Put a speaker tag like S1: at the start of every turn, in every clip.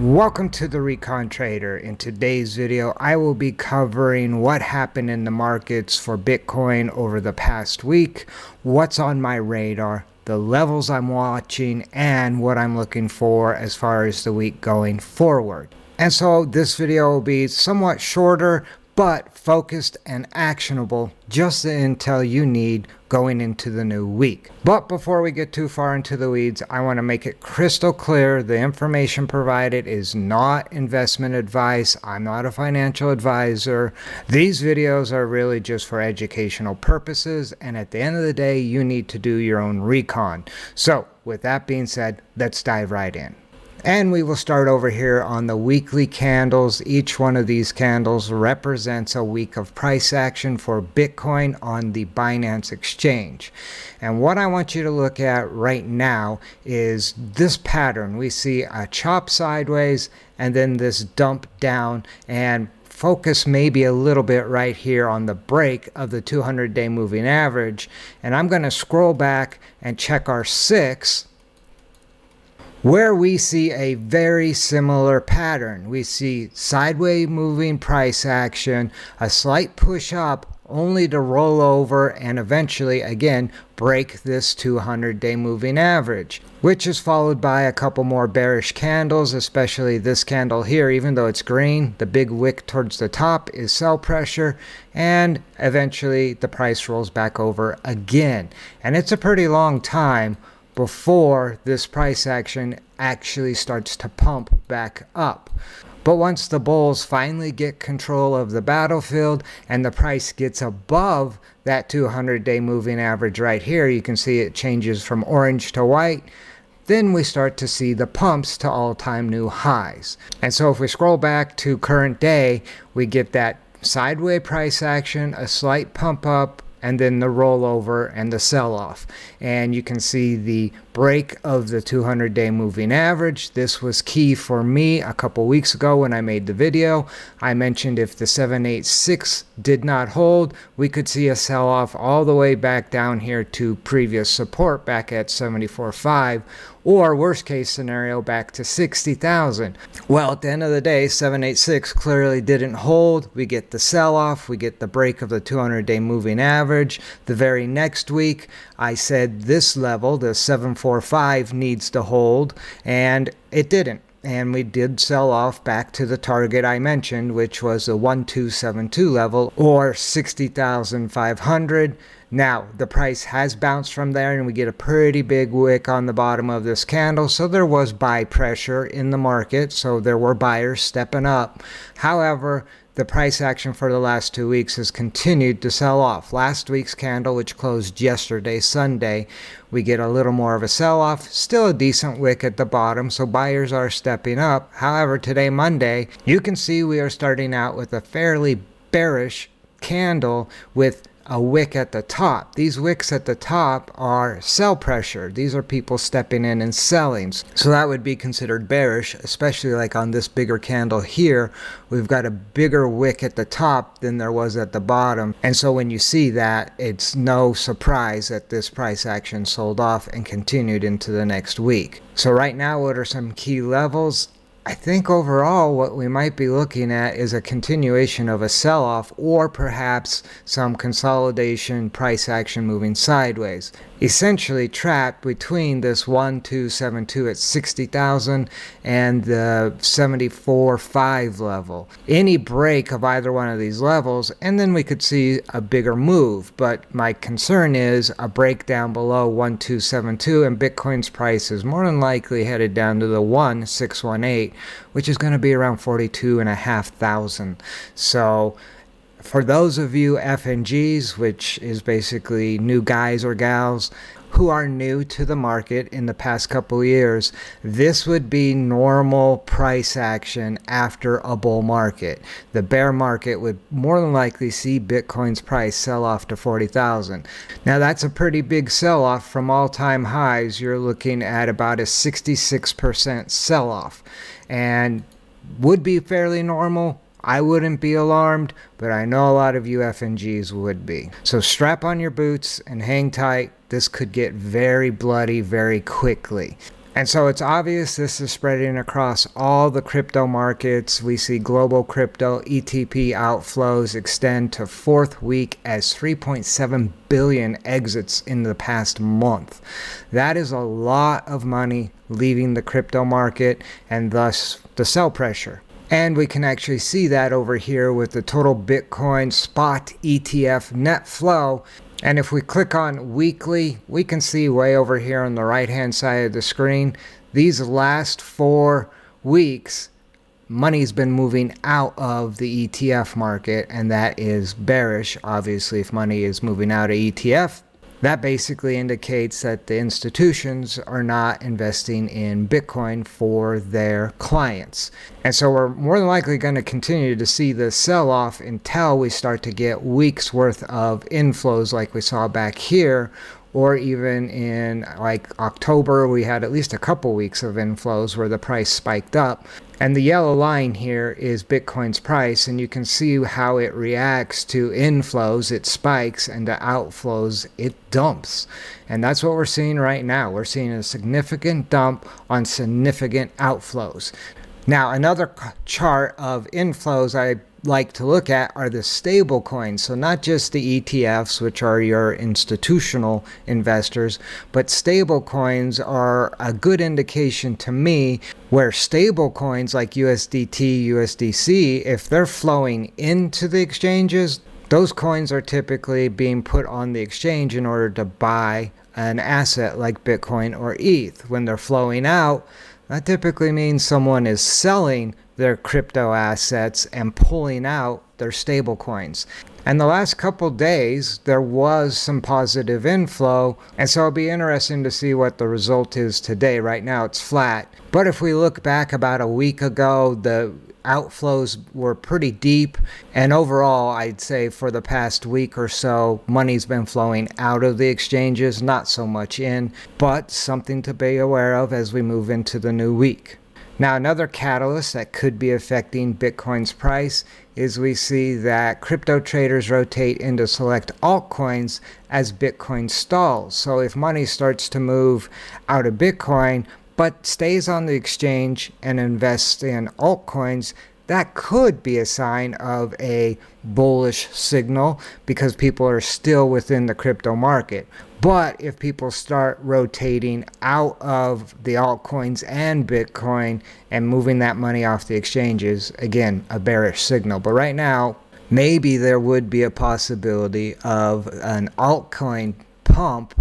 S1: Welcome to the RECON Trader. In today's video, I will be covering what happened in the markets for Bitcoin over the past week, what's on my radar, the levels I'm watching, and what I'm looking for as far as the week going forward. And so this video will be somewhat shorter, but focused and actionable, just the intel you need going into the new week. But before we get too far into the weeds, I want to make it crystal clear the information provided is not investment advice. I'm not a financial advisor. These videos are really just for educational purposes, and at the end of the day, you need to do your own recon. So with that being said, let's dive right in. And we will start over here on the weekly candles. Each one of these candles represents a week of price action for Bitcoin on the Binance exchange. And what I want you to look at right now is this pattern. We see a chop sideways and then this dump down, and focus maybe a little bit right here on the break of the 200-day moving average. And I'm going to scroll back and check our 6, where we see a very similar pattern. We see sideways moving price action, a slight push up, only to roll over and eventually again break this 200-day moving average, which is followed by a couple more bearish candles, especially this candle here. Even though it's green, the big wick towards the top is sell pressure, and eventually the price rolls back over again. And it's a pretty long time before this price action actually starts to pump back up. But once the bulls finally get control of the battlefield and the price gets above that 200-day moving average right here, you can see it changes from orange to white. Then we start to see the pumps to all-time new highs. And so if we scroll back to current day, we get that sideways price action, a slight pump up, and then the rollover and the sell-off. And you can see the break of the 200-day moving average. This was key for me a couple weeks ago when I made the video. I mentioned if the 786 did not hold, we could see a sell-off all the way back down here to previous support back at 74.5, or worst case scenario back to 60,000. Well, at the end of the day, 786 clearly didn't hold. We get the sell-off, we get the break of the 200-day moving average. The very next week, I said this level, the 745, needs to hold, and it didn't. And we did sell off back to the target I mentioned, which was the 1272 level, or 60,500. Now, the price has bounced from there, and we get a pretty big wick on the bottom of this candle. So there was buy pressure in the market. So there were buyers stepping up. However, the price action for the last 2 weeks has continued to sell off. Last week's candle, which closed yesterday, Sunday, we get a little more of a sell-off. Still a decent wick at the bottom, so buyers are stepping up. However, today, Monday, you can see we are starting out with a fairly bearish candle with a wick at the top. These wicks at the top are sell pressure. These are people stepping in and selling. So that would be considered bearish, especially like on this bigger candle here. We've got a bigger wick at the top than there was at the bottom. And so when you see that, it's no surprise that this price action sold off and continued into the next week. So right now, what are some key levels? I think overall what we might be looking at is a continuation of a sell-off, or perhaps some consolidation, price action moving sideways. Essentially trapped between this 1272 at 60,000 and the 74.5 level. Any break of either one of these levels, and then we could see a bigger move. But my concern is a breakdown below 1272, and Bitcoin's price is more than likely headed down to the 1618, which is going to be around 42,500. So for those of you FNGs, which is basically new guys or gals who are new to the market in the past couple of years, this would be normal price action after a bull market. The bear market would more than likely see Bitcoin's price sell off to 40,000. Now that's a pretty big sell off from all-time highs. You're looking at about a 66% sell off, and would be fairly normal. I wouldn't be alarmed, but I know a lot of you FNGs would be. So strap on your boots and hang tight. This could get very bloody very quickly. And so it's obvious this is spreading across all the crypto markets. We see global crypto ETP outflows extend to fourth week as 3.7 billion exits in the past month. That is a lot of money leaving the crypto market and thus the sell pressure. And we can actually see that over here with the total Bitcoin spot ETF net flow. And if we click on weekly, we can see way over here on the right hand side of the screen, these last 4 weeks, money's been moving out of the ETF market, and that is bearish. Obviously, if money is moving out of ETF, that basically indicates that the institutions are not investing in Bitcoin for their clients. And so we're more than likely going to continue to see the sell-off until we start to get weeks worth of inflows like we saw back here, or even in like October, we had at least a couple weeks of inflows where the price spiked up. And the yellow line here is Bitcoin's price, and you can see how it reacts to inflows. It spikes, and to outflows, it dumps. And that's what we're seeing right now. We're seeing a significant dump on significant outflows. Now, another chart of inflows I like to look at are the stable coins. So not just the ETFs, which are your institutional investors, but stable coins are a good indication to me where stable coins like USDT, USDC, if they're flowing into the exchanges, those coins are typically being put on the exchange in order to buy an asset like Bitcoin or ETH. When they're flowing out, that typically means someone is selling their crypto assets and pulling out their stable coins. And the last couple days, there was some positive inflow. And so it'll be interesting to see what the result is today. Right now, it's flat. But if we look back about a week ago, the outflows were pretty deep. And overall, I'd say for the past week or so, money's been flowing out of the exchanges, not so much in, but something to be aware of as we move into the new week. Now, another catalyst that could be affecting Bitcoin's price is we see that crypto traders rotate into select altcoins as Bitcoin stalls. So if money starts to move out of Bitcoin, but stays on the exchange and invests in altcoins, that could be a sign of a bullish signal because people are still within the crypto market. But if people start rotating out of the altcoins and Bitcoin and moving that money off the exchanges, again, a bearish signal. But right now, maybe there would be a possibility of an altcoin pump,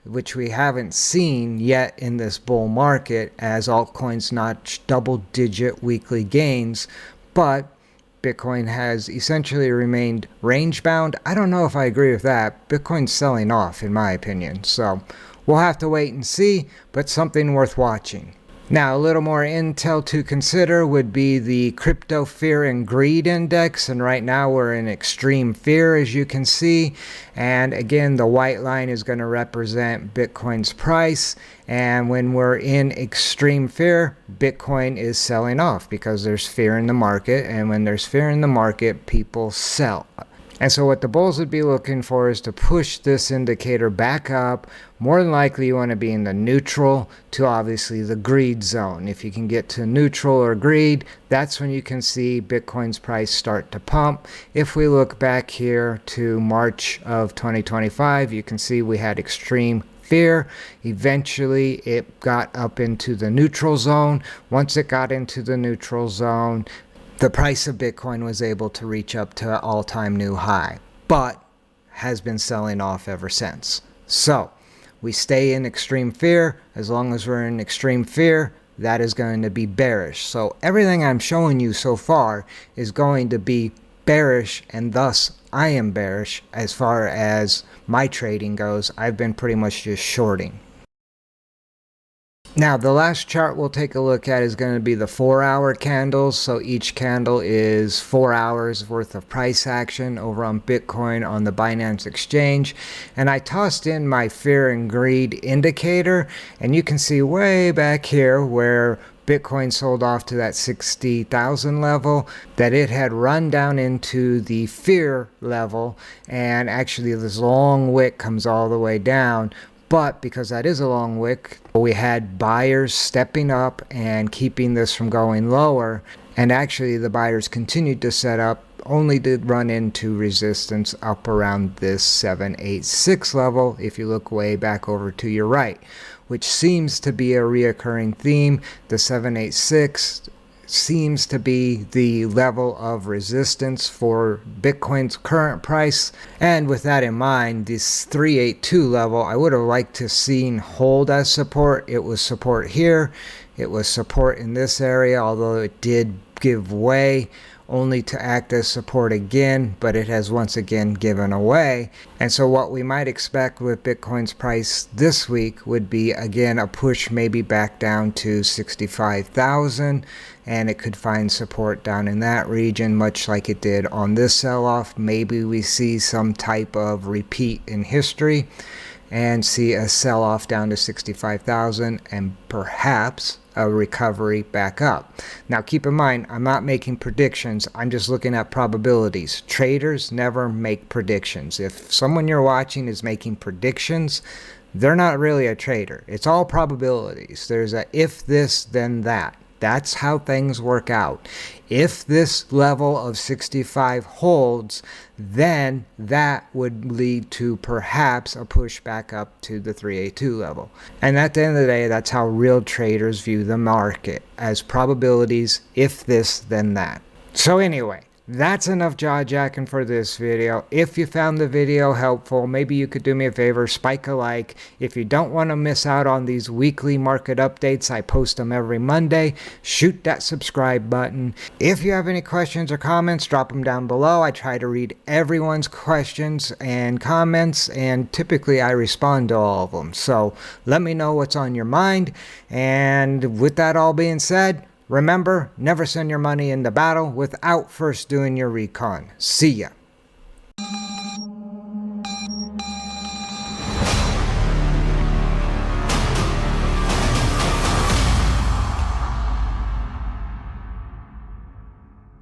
S1: which we haven't seen yet in this bull market as altcoins notch double-digit weekly gains. But Bitcoin has essentially remained range-bound. I don't know if I agree with that. Bitcoin's selling off, in my opinion. So we'll have to wait and see, but something worth watching. Now, a little more intel to consider would be the Crypto Fear and Greed Index. And right now we're in extreme fear, as you can see. And again, the white line is going to represent Bitcoin's price. And when we're in extreme fear, Bitcoin is selling off because there's fear in the market. And when there's fear in the market, people sell. And so what the bulls would be looking for is to push this indicator back up. More than likely you want to be in the neutral to obviously the greed zone. If you can get to neutral or greed, that's when you can see Bitcoin's price start to pump. If we look back here to March of 2025, you can see we had extreme fear. Eventually it got up into the neutral zone. Once it got into the neutral zone, the price of Bitcoin was able to reach up to an all-time new high, but has been selling off ever since. So we stay in extreme fear. As long as we're in extreme fear, that is going to be bearish. So everything I'm showing you so far is going to be bearish, and thus I am bearish as far as my trading goes. I've been pretty much just shorting. Now, the last chart we'll take a look at is going to be the 4-hour candles. So each candle is 4 hours worth of price action over on Bitcoin on the Binance exchange. And I tossed in my fear and greed indicator, and you can see way back here where Bitcoin sold off to that 60,000 level, that it had run down into the fear level, and actually this long wick comes all the way down. But because that is a long wick, we had buyers stepping up and keeping this from going lower. And actually the buyers continued to set up, only did run into resistance up around this 786 level if you look way back over to your right, which seems to be a reoccurring theme. The 786 seems to be the level of resistance for Bitcoin's current price. And with that in mind, this 382 level, I would have liked to seen hold as support. It was support here. It was support in this area, although it did give way, only to act as support again, but it has once again given away. And so what we might expect with Bitcoin's price this week would be again a push maybe back down to 65,000, and it could find support down in that region, much like it did on this sell-off. Maybe we see some type of repeat in history and see a sell-off down to 65,000 and perhaps a recovery back up. Now keep in mind, I'm not making predictions, I'm just looking at probabilities. Traders never make predictions. If someone you're watching is making predictions, they're not really a trader. It's all probabilities. There's a if this, then that. That's how things work out. If this level of 65 holds, then that would lead to perhaps a push back up to the 382 level. And at the end of the day, that's how real traders view the market, as probabilities, if this, then that. So anyway, that's enough jaw-jacking for this video. If you found the video helpful, maybe you could do me a favor, spike a like. If you don't want to miss out on these weekly market updates, I post them every Monday. Shoot that subscribe button. If you have any questions or comments, drop them down below. I try to read everyone's questions and comments, and typically I respond to all of them. So let me know what's on your mind. And with that all being said, remember, never send your money into battle without first doing your recon. See ya.